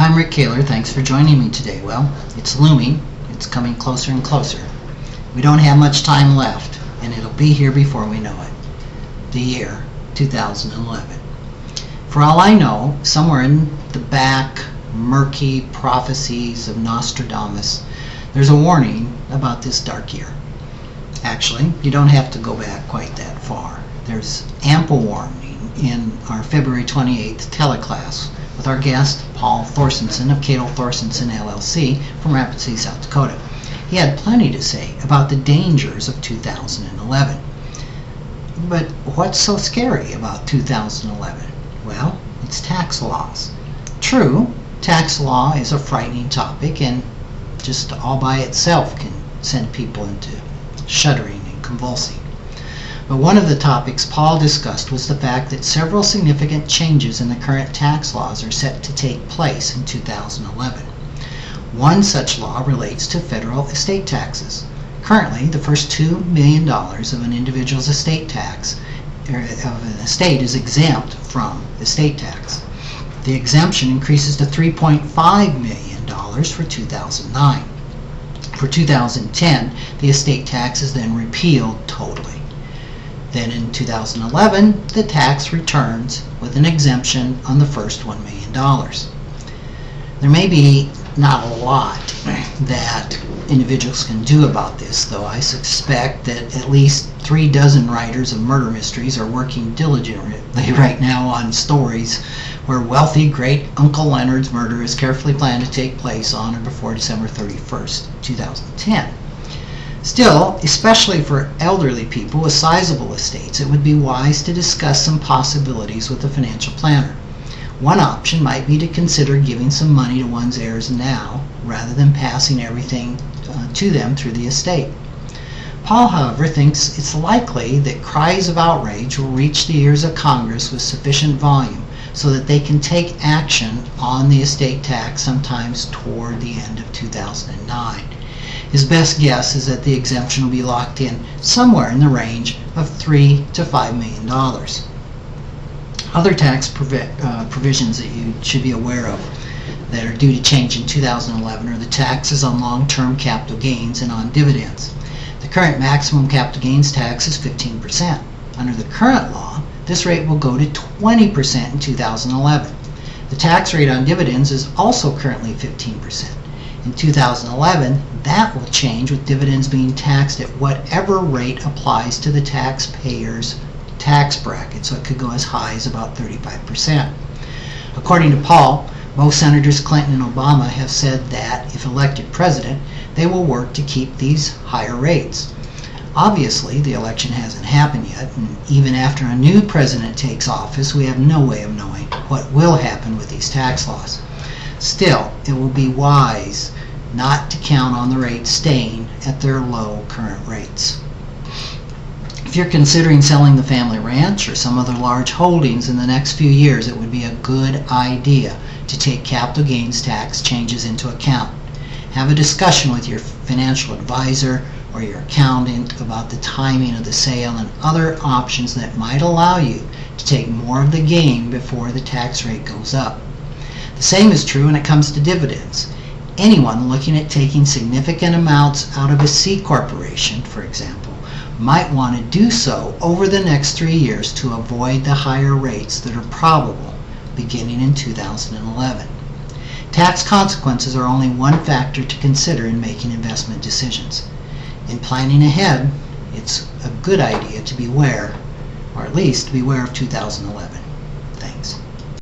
I'm Rick Kahler. Thanks for joining me today. Well, it's looming. It's coming closer and closer. We don't have much time left, and it'll be here before we know it. The year 2011. For all I know, somewhere in the back murky prophecies of Nostradamus, there's a warning about this dark year. Actually, you don't have to go back quite that far. There's ample warning in our February 28th teleclass with our guest, Paul Thorstensen of Kahler Thorstensen LLC from Rapid City, South Dakota. He had plenty to say about the dangers of 2011. But what's so scary about 2011? Well, it's tax laws. True, tax law is a frightening topic and just all by itself can send people into shuddering and convulsing. But one of the topics Paul discussed was the fact that several significant changes in the current tax laws are set to take place in 2011. One such law relates to federal estate taxes. Currently, the first $2 million of an individual's estate tax of an estate is exempt from estate tax. The exemption increases to $3.5 million for 2009. For 2010, the estate tax is then repealed totally. Then in 2011, the tax returns with an exemption on the first $1 million. There may be not a lot that individuals can do about this, though I suspect that at least 3 dozen writers of murder mysteries are working diligently right now on stories where wealthy great Uncle Leonard's murder is carefully planned to take place on or before December 31st, 2010. Still, especially for elderly people with sizable estates, it would be wise to discuss some possibilities with a financial planner. One option might be to consider giving some money to one's heirs now, rather than passing everything to them through the estate. Paul, however, thinks it's likely that cries of outrage will reach the ears of Congress with sufficient volume so that they can take action on the estate tax sometimes toward the end of 2009. His best guess is that the exemption will be locked in somewhere in the range of $3 to $5 million. Other tax provisions that you should be aware of that are due to change in 2011 are the taxes on long-term capital gains and on dividends. The current maximum capital gains tax is 15%. Under the current law, this rate will go to 20% in 2011. The tax rate on dividends is also currently 15%. In 2011, that will change with dividends being taxed at whatever rate applies to the taxpayer's tax bracket, so it could go as high as about 35%. According to Paul, both Senators Clinton and Obama have said that if elected president, they will work to keep these higher rates. Obviously, the election hasn't happened yet, and even after a new president takes office, we have no way of knowing what will happen with these tax laws. Still, it will be wise not to count on the rates staying at their low current rates. If you're considering selling the family ranch or some other large holdings in the next few years, it would be a good idea to take capital gains tax changes into account. Have a discussion with your financial advisor or your accountant about the timing of the sale and other options that might allow you to take more of the gain before the tax rate goes up. The same is true when it comes to dividends. Anyone looking at taking significant amounts out of a C corporation, for example, might want to do so over the next 3 years to avoid the higher rates that are probable beginning in 2011. Tax consequences are only one factor to consider in making investment decisions. In planning ahead, it's a good idea to beware, or at least beware of 2011.